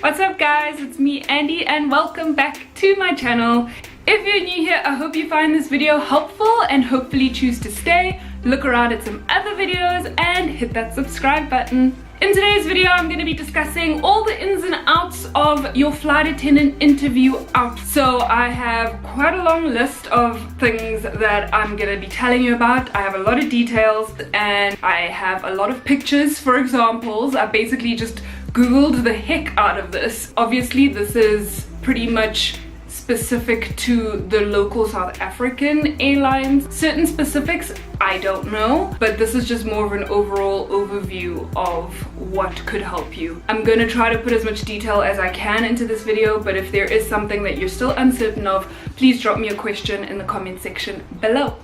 What's up guys, it's me Andy and welcome back to my channel. If you're new here, I hope you find this video helpful and hopefully choose to stay, look around at some other videos and hit that subscribe button. In today's video, I'm going to be discussing all the ins and outs of your flight attendant interview out. So I have quite a long list of things that I'm going to be telling you about. I have a lot of details and I have a lot of pictures for examples. I basically just Googled the heck out of this. Obviously, this is pretty much specific to the local South African airlines. Certain specifics, I don't know, but this is just more of an overall overview of what could help you. I'm gonna try to put as much detail as I can into this video, but if there is something that you're still uncertain of, please drop me a question in the comment section below.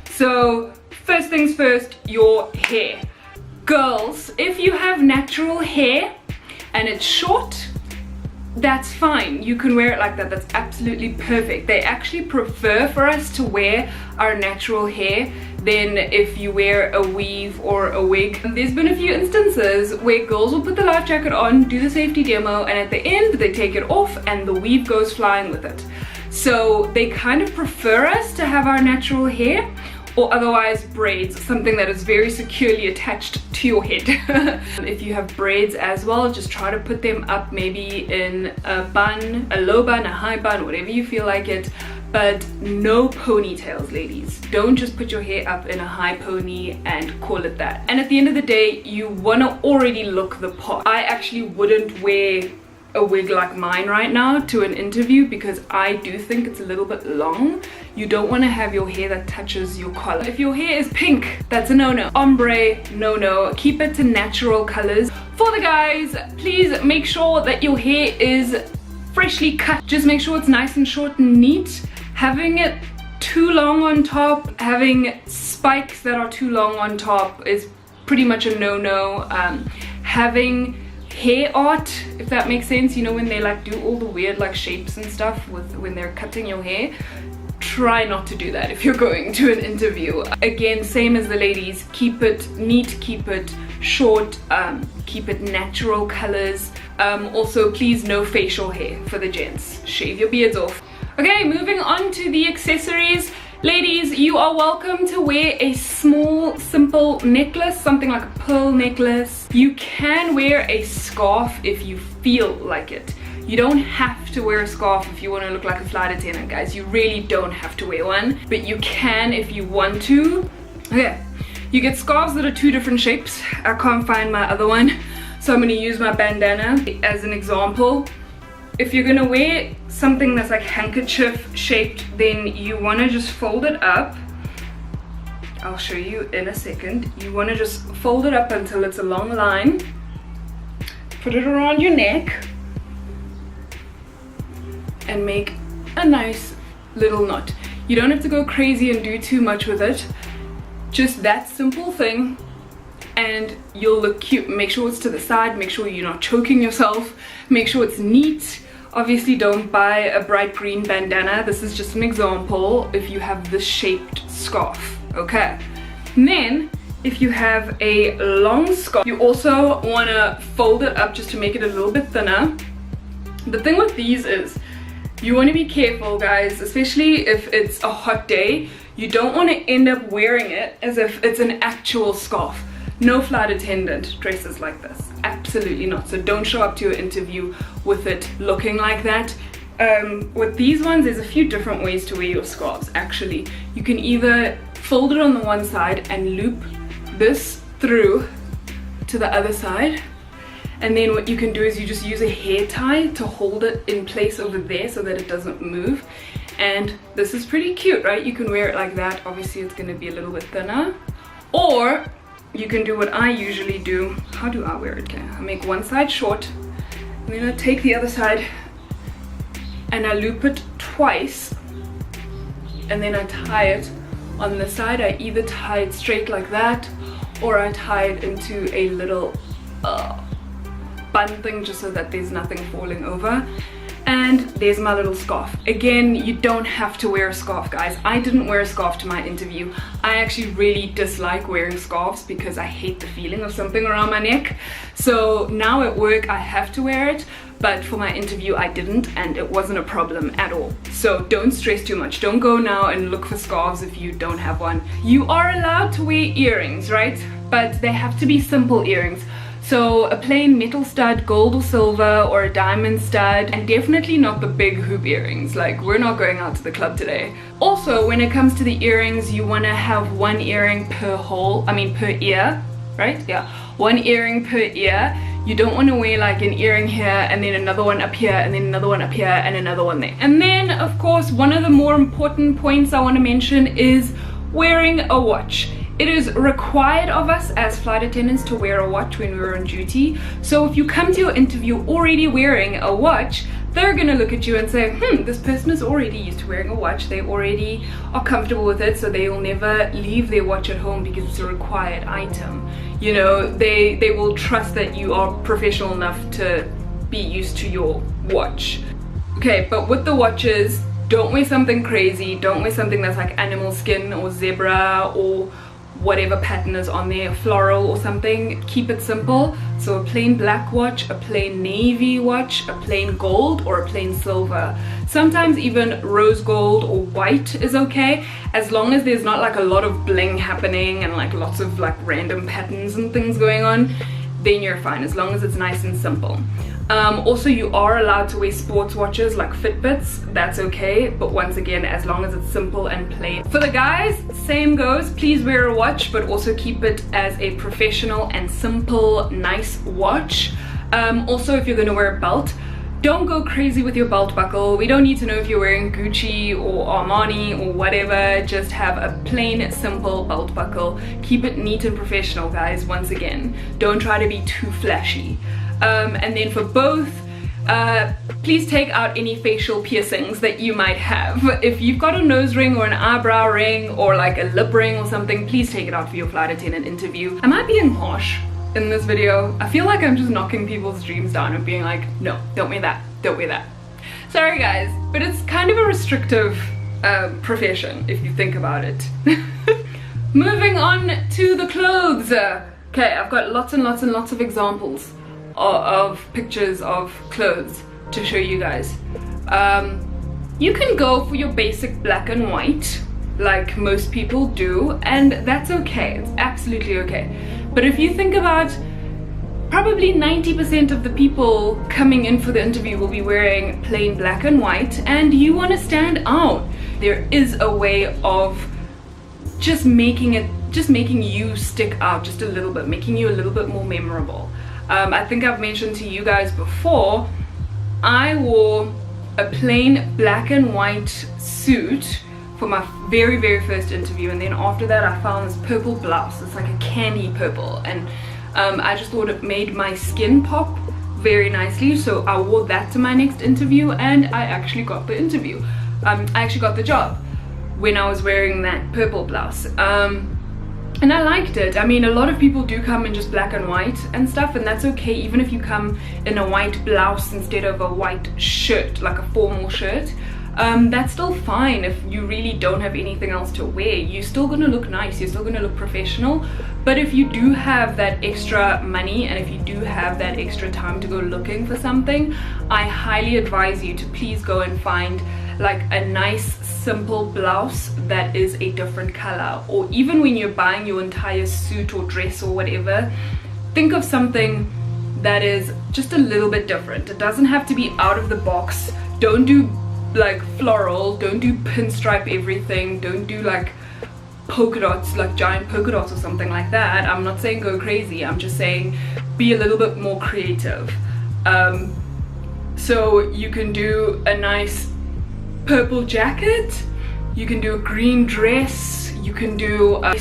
So first things first, your hair. Girls, if you have natural hair and it's short, that's fine. You can wear it like that. That's absolutely perfect. They actually prefer for us to wear our natural hair than if you wear a weave or a wig. And there's been a few instances where girls will put the life jacket on, do the safety demo, and at the end they take it off and the weave goes flying with it. So they kind of prefer us to have our natural hair, or otherwise braids, something that is very securely attached to your head. If you have braids as well, just try to put them up maybe in a bun, a low bun, a high bun, whatever you feel like it, but no ponytails, ladies. Don't just put your hair up in a high pony and call it that. And at the end of the day, you want to already look the part. I actually wouldn't wear a wig like mine right now to an interview because I do think it's a little bit long. You don't want to have your hair that touches your collar. If your hair is pink, that's a no-no. Ombre, no-no. Keep it to natural colors. For the guys, please make sure that your hair is freshly cut. Just make sure it's nice and short and neat. Having it too long on top, having spikes that are too long on top is pretty much a no-no. Having hair art, if that makes sense, you know, when they like do all the weird like shapes and stuff with when they're cutting your hair, try not to do that if you're going to an interview. Again, same as the ladies, keep it neat, keep it short, keep it natural colors. Also, please no facial hair for the gents. Shave your beards off. Okay, moving on to the accessories. Ladies, you are welcome to wear a small, simple necklace, something like a pearl necklace. You can wear a scarf if you feel like it. You don't have to wear a scarf if you want to look like a flight attendant, guys. You really don't have to wear one, but you can if you want to. Okay, you get scarves that are two different shapes. I can't find my other one, so I'm going to use my bandana as an example. If you're gonna wear something that's like handkerchief shaped, then you wanna just fold it up. I'll show you in a second. You wanna just fold it up until it's a long line. Put it around your neck and make a nice little knot. You don't have to go crazy and do too much with it. Just that simple thing and you'll look cute. Make sure it's to the side, make sure you're not choking yourself, make sure it's neat. Obviously don't buy a bright green bandana. This is just an example if you have this shaped scarf, okay? And then if you have a long scarf, you also want to fold it up just to make it a little bit thinner. The thing with these is you want to be careful, guys, especially if it's a hot day. You don't want to end up wearing it as if it's an actual scarf. No flight attendant dresses like this. Absolutely not. So don't show up to your interview with it looking like that. With these ones, there's a few different ways to wear your scarves actually. You can either fold it on the one side and loop this through to the other side. And then what you can do is you just use a hair tie to hold it in place over there so that it doesn't move. And this is pretty cute, right? You can wear it like that. Obviously it's going to be a little bit thinner. Or you can do what I usually do. How do I wear it? Okay, I make one side short and then I take the other side and I loop it twice and then I tie it on the side. I either tie it straight like that or I tie it into a little bun thing just so that there's nothing falling over. And there's my little scarf. Again, you don't have to wear a scarf, guys. I didn't wear a scarf to my interview. I actually really dislike wearing scarves because I hate the feeling of something around my neck. So now at work I have to wear it, but for my interview I didn't, and it wasn't a problem at all. So don't stress too much. Don't go now and look for scarves if you don't have one. You are allowed to wear earrings, right? But they have to be simple earrings. So a plain metal stud, gold or silver, or a diamond stud, and definitely not the big hoop earrings. Like, we're not going out to the club today. Also, when it comes to the earrings, you want to have one earring per hole, per ear, right? Yeah, one earring per ear. You don't want to wear like an earring here and then another one up here and then another one up here and another one there. And then, of course, one of the more important points I want to mention is wearing a watch. It is required of us as flight attendants to wear a watch when we're on duty. So if you come to your interview already wearing a watch, they're gonna look at you and say, this person is already used to wearing a watch. They already are comfortable with it, so they will never leave their watch at home because it's a required item. You know, they will trust that you are professional enough to be used to your watch. Okay, but with the watches, don't wear something crazy. Don't wear something that's like animal skin or zebra or whatever pattern is on there, floral or something. Keep it simple. So a plain black watch, a plain navy watch, a plain gold, or a plain silver. Sometimes even rose gold or white is okay, as long as there's not like a lot of bling happening and like lots of like random patterns and things going on, then you're fine, as long as it's nice and simple. Also, you are allowed to wear sports watches like Fitbits, that's okay, but once again, as long as it's simple and plain. For the guys, same goes. Please wear a watch, but also keep it as a professional and simple, nice watch. Also, if you're going to wear a belt, don't go crazy with your belt buckle. We don't need to know if you're wearing Gucci or Armani or whatever. Just have a plain, simple belt buckle. Keep it neat and professional, guys, once again. Don't try to be too flashy. And then for both, please take out any facial piercings that you might have. If you've got a nose ring or an eyebrow ring or like a lip ring or something, please take it out for your flight attendant interview. Am I being harsh in this video? I feel like I'm just knocking people's dreams down and being like, no, don't wear that, don't wear that. Sorry guys, but it's kind of a restrictive profession if you think about it. Moving on to the clothes. Okay, I've got lots and lots and lots of examples of pictures of clothes to show you guys. You can go for your basic black and white like most people do, and that's okay. It's absolutely okay. But if you think about, probably 90% of the people coming in for the interview will be wearing plain black and white, and you want to stand out. There is a way of just making you stick out just a little bit, making you a little bit more memorable. I think I've mentioned to you guys before, I wore a plain black and white suit for my very, very first interview, and then after that I found this purple blouse. It's like a candy purple, and I just thought it made my skin pop very nicely, so I wore that to my next interview, and I actually got the interview. I actually got the job when I was wearing that purple blouse. And I liked it. I mean, a lot of people do come in just black and white and stuff, and that's okay. Even if you come in a white blouse instead of a white shirt, like a formal shirt, that's still fine. If you really don't have anything else to wear, you're still gonna look nice, you're still gonna look professional. But if you do have that extra money, and if you do have that extra time to go looking for something, I highly advise you to please go and find like a nice simple blouse that is a different color. Or even when you're buying your entire suit or dress or whatever, think of something that is just a little bit different. It doesn't have to be out of the box. Don't do like floral, don't do pinstripe everything, don't do like polka dots, like giant polka dots or something like that. I'm not saying go crazy, I'm just saying be a little bit more creative. So you can do a nice purple jacket, you can do a green dress, you can do a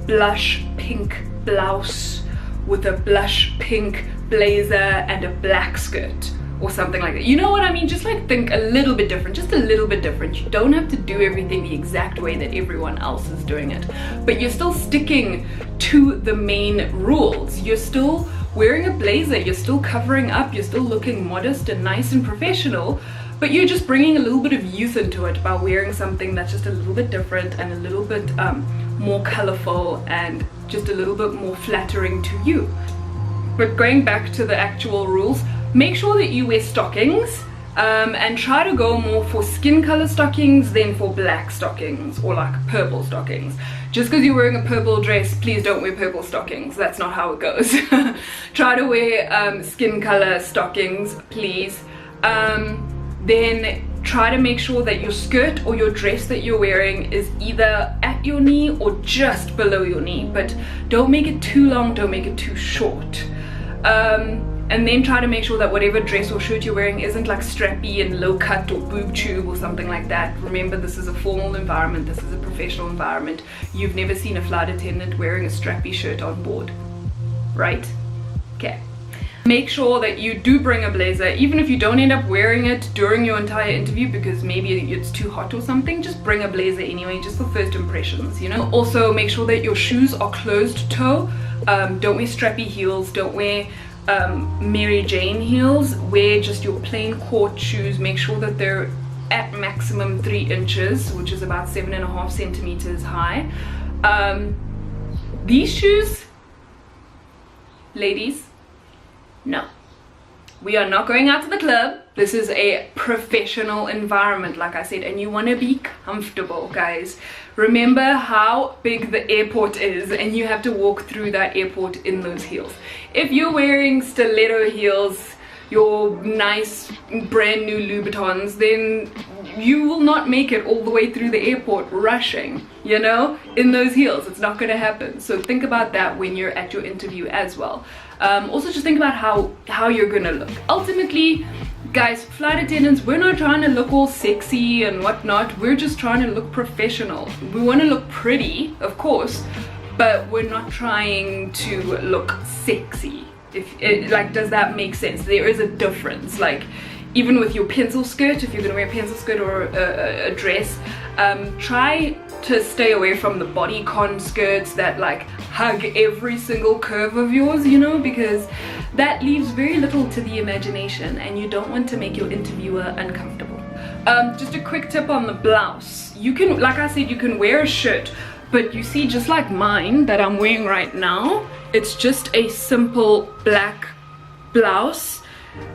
blush pink blouse with a blush pink blazer and a black skirt or something like that. You know what I mean? Just like think a little bit different, just a little bit different. You don't have to do everything the exact way that everyone else is doing it, but you're still sticking to the main rules. You're still wearing a blazer, you're still covering up, you're still looking modest and nice and professional, but you're just bringing a little bit of youth into it by wearing something that's just a little bit different and a little bit more colorful and just a little bit more flattering to you. But going back to the actual rules, make sure that you wear stockings, and try to go more for skin color stockings than for black stockings or like purple stockings. Just because you're wearing a purple dress, please don't wear purple stockings. That's not how it goes. Try to wear skin color stockings, please. Then try to make sure that your skirt or your dress that you're wearing is either at your knee or just below your knee, but don't make it too long, don't make it too short. And then try to make sure that whatever dress or shirt you're wearing isn't like strappy and low cut or boob tube or something like that. Remember, this is a formal environment, this is a professional environment. You've never seen a flight attendant wearing a strappy shirt on board, right? Okay. Make sure that you do bring a blazer, even if you don't end up wearing it during your entire interview because maybe it's too hot or something. Just bring a blazer anyway, just for first impressions, you know. Also, make sure that your shoes are closed toe. Don't wear strappy heels, don't wear Mary Jane heels. Wear just your plain court shoes. Make sure that they're at maximum 3 inches, which is about 7.5 centimeters high. These shoes, ladies, no, we are not going out to the club. This is a professional environment, like I said, and you want to be comfortable, guys. Remember how big the airport is, and you have to walk through that airport in those heels. If you're wearing stiletto heels, your nice brand new Louboutins, then you will not make it all the way through the airport rushing, you know, in those heels. It's not going to happen. So think about that when you're at your interview as well. Also just think about how you're gonna look. Ultimately, guys, flight attendants, we're not trying to look all sexy and whatnot. We're just trying to look professional. We want to look pretty, of course, but we're not trying to look sexy. Like, does that make sense? There is a difference. Like, even with your pencil skirt, if you're gonna wear a pencil skirt or a dress, try to stay away from the bodycon skirts that like hug every single curve of yours, you know, because that leaves very little to the imagination and you don't want to make your interviewer uncomfortable. Just a quick tip on the blouse. You can, like I said, you can wear a shirt, but you see, just like mine that I'm wearing right now, it's just a simple black blouse.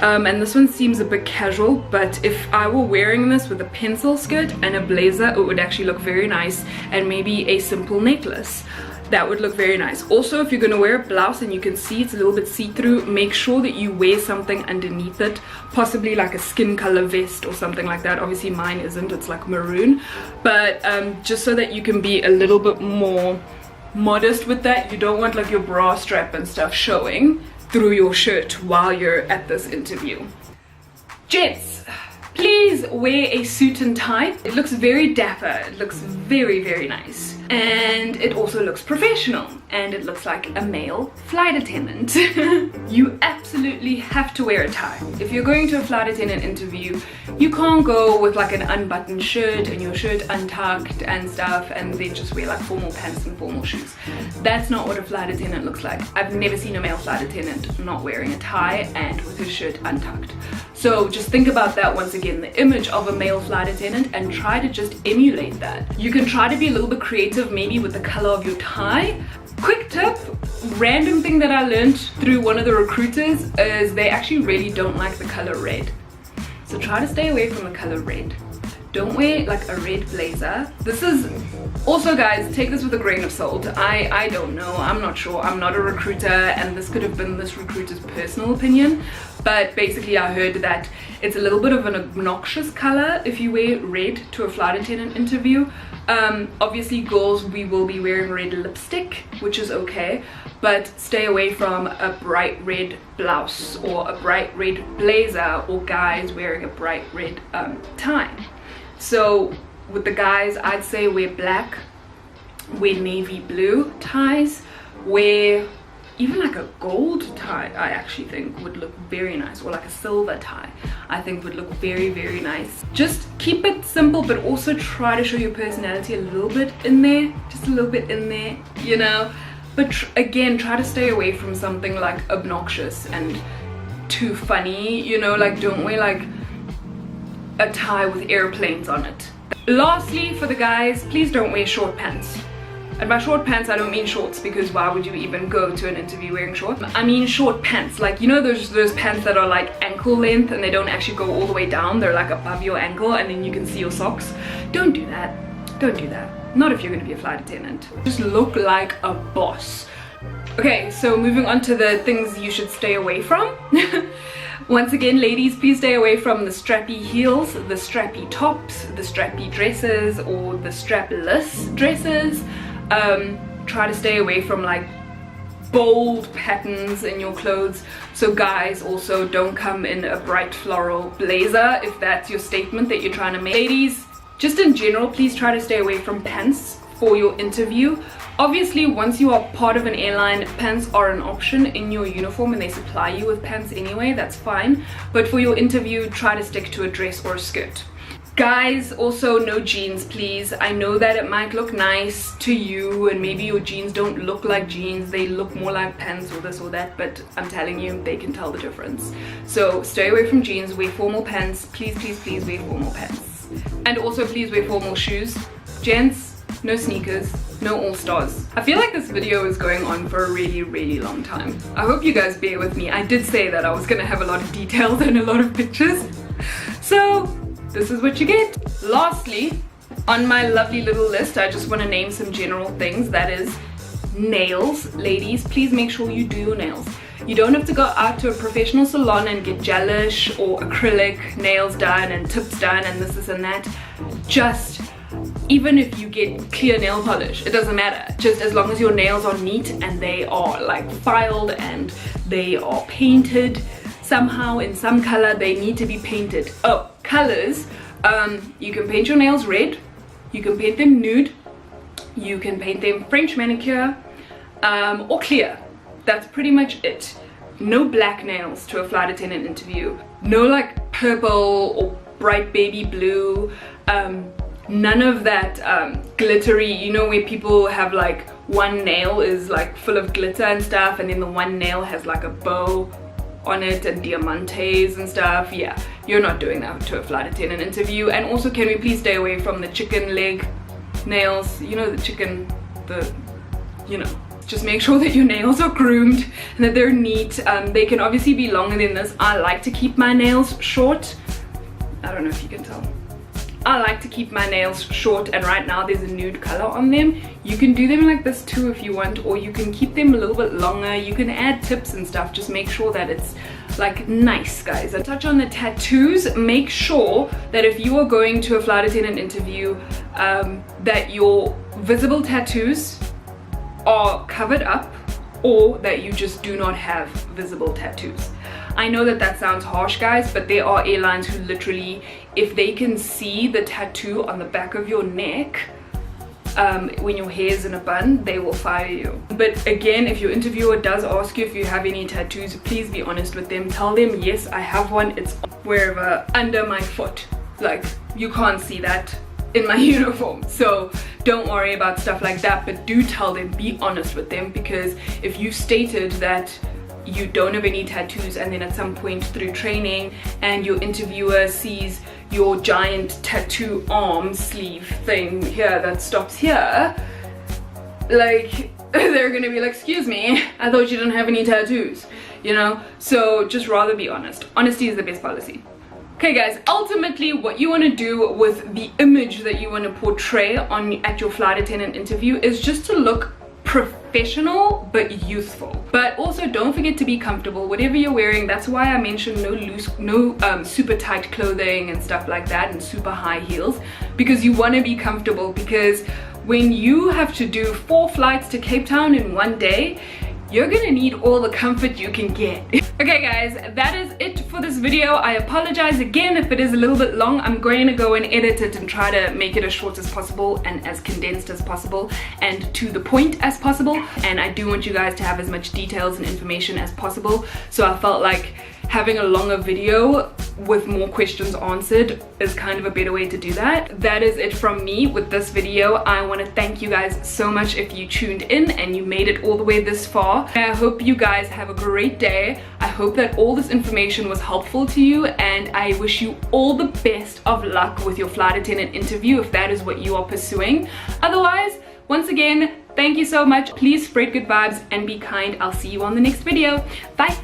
And this one seems a bit casual, but if I were wearing this with a pencil skirt and a blazer, it would actually look very nice, and maybe a simple necklace. That would look very nice. Also, if you're going to wear a blouse and you can see it's a little bit see-through, make sure that you wear something underneath it, possibly like a skin color vest or something like that. Obviously mine isn't, it's like maroon, but just so that you can be a little bit more modest with that. You don't want like your bra strap and stuff showing through your shirt while you're at this interview. Gents, please wear a suit and tie. It looks very dapper, it looks very, very nice, and it also looks professional, and it looks like a male flight attendant. You absolutely have to wear a tie. If you're going to a flight attendant interview, you can't go with like an unbuttoned shirt and your shirt untucked and stuff and then just wear like formal pants and formal shoes. That's not what a flight attendant looks like. I've never seen a male flight attendant not wearing a tie and with his shirt untucked. So just think about that once again, the image of a male flight attendant, and try to just emulate that. You can try to be a little bit creative maybe with the color of your tie. Quick tip, random thing that I learned through one of the recruiters is they actually really don't like the color red. So try to stay away from the color red. Don't wear like a red blazer. This is also, guys, take this with a grain of salt. I don't know, I'm not sure, I'm not a recruiter, and this could have been this recruiter's personal opinion, but basically I heard that it's a little bit of an obnoxious color if you wear red to a flight attendant interview. Obviously girls, we will be wearing red lipstick, which is okay, but stay away from a bright red blouse or a bright red blazer, or guys wearing a bright red tie. So with the guys, I'd say wear black, wear navy blue ties, wear even like a gold tie. I actually think would look very nice, or like a silver tie I think would look very, very nice. Just keep it simple, but also try to show your personality a little bit in there, just a little bit in there, you know. But again, try to stay away from something like obnoxious and too funny, you know, like don't wear like a tie with airplanes on it. Lastly, for the guys, please don't wear short pants. And by short pants, I don't mean shorts, because why would you even go to an interview wearing shorts? I mean short pants, like, you know those pants that are like ankle length and they don't actually go all the way down, they're like above your ankle and then you can see your socks. Don't do that. Don't do that. Not if you're going to be a flight attendant. Just look like a boss. Okay, so moving on to the things you should stay away from. Once again, ladies, please stay away from the strappy heels, the strappy tops, the strappy dresses, or the strapless dresses. Try to stay away from like bold patterns in your clothes. So guys, also don't come in a bright floral blazer if that's your statement that you're trying to make. Ladies, just in general, please try to stay away from pants for your interview. Obviously, once you are part of an airline, pants are an option in your uniform and they supply you with pants anyway, that's fine. But for your interview, try to stick to a dress or a skirt. Guys, also no jeans, please. I know that it might look nice to you and maybe your jeans don't look like jeans, they look more like pants or this or that, but I'm telling you, they can tell the difference. So stay away from jeans, wear formal pants. Please, please, please wear formal pants. And also please wear formal shoes. Gents, no sneakers, no all-stars. I feel like this video is going on for a really, really long time. I hope you guys bear with me. I did say that I was gonna have a lot of details and a lot of pictures. So this is what you get. Lastly, on my lovely little list, I just want to name some general things. That is nails. Ladies, please make sure you do your nails. You don't have to go out to a professional salon and get gelish or acrylic nails done and tips done and this and that. Just, even if you get clear nail polish, it doesn't matter. Just as long as your nails are neat and they are like filed and they are painted somehow in some color, they need to be painted. Oh, colors, you can paint your nails red, you can paint them nude, you can paint them French manicure, or clear. That's pretty much it. No black nails to a flight attendant interview. No like purple or bright baby blue. None of that glittery, you know, where people have like one nail is like full of glitter and stuff and then the one nail has like a bow on it and diamantes and stuff. Yeah, you're not doing that to a flight attendant interview. And also, can we please stay away from the chicken leg nails? You know, the chicken, you know, just make sure that your nails are groomed and that they're neat. They can obviously be longer than this. I like to keep my nails short. I don't know if you can tell. I like to keep my nails short, and right now there's a nude color on them. You can do them like this too if you want, or you can keep them a little bit longer. You can add tips and stuff. Just make sure that it's like nice, guys. And touch on the tattoos. Make sure that if you are going to a flight attendant interview, that your visible tattoos are covered up, or that you just do not have visible tattoos. I know that that sounds harsh, guys, but there are airlines who literally, if they can see the tattoo on the back of your neck when your hair is in a bun, they will fire you. But again, if your interviewer does ask you if you have any tattoos, please be honest with them. Tell them, yes, I have one. It's wherever under my foot. Like, you can't see that in my uniform. So don't worry about stuff like that, but do tell them, be honest with them, because if you stated that you don't have any tattoos and then at some point through training and your interviewer sees your giant tattoo arm sleeve thing here that stops here, like, they're gonna be like, excuse me, I thought you didn't have any tattoos, you know? So just rather be honest. Honesty is the best policy. Okay guys, ultimately what you want to do with the image that you want to portray at your flight attendant interview is just to look professional but youthful. But also don't forget to be comfortable. Whatever you're wearing, that's why I mentioned no super tight clothing and stuff like that and super high heels, because you want to be comfortable, because when you have to do 4 flights to Cape Town in one day, you're gonna need all the comfort you can get. Okay guys, that is it for this video. I apologize again if it is a little bit long. I'm going to go and edit it and try to make it as short as possible and as condensed as possible and to the point as possible. And I do want you guys to have as much details and information as possible. So I felt like having a longer video with more questions answered is kind of a better way to do that. That is it from me with this video. I want to thank you guys so much if you tuned in and you made it all the way this far. I hope you guys have a great day. I hope that all this information was helpful to you, and I wish you all the best of luck with your flight attendant interview if that is what you are pursuing. Otherwise, once again, Thank you so much. Please spread good vibes and be kind. I'll see you on the next video. Bye.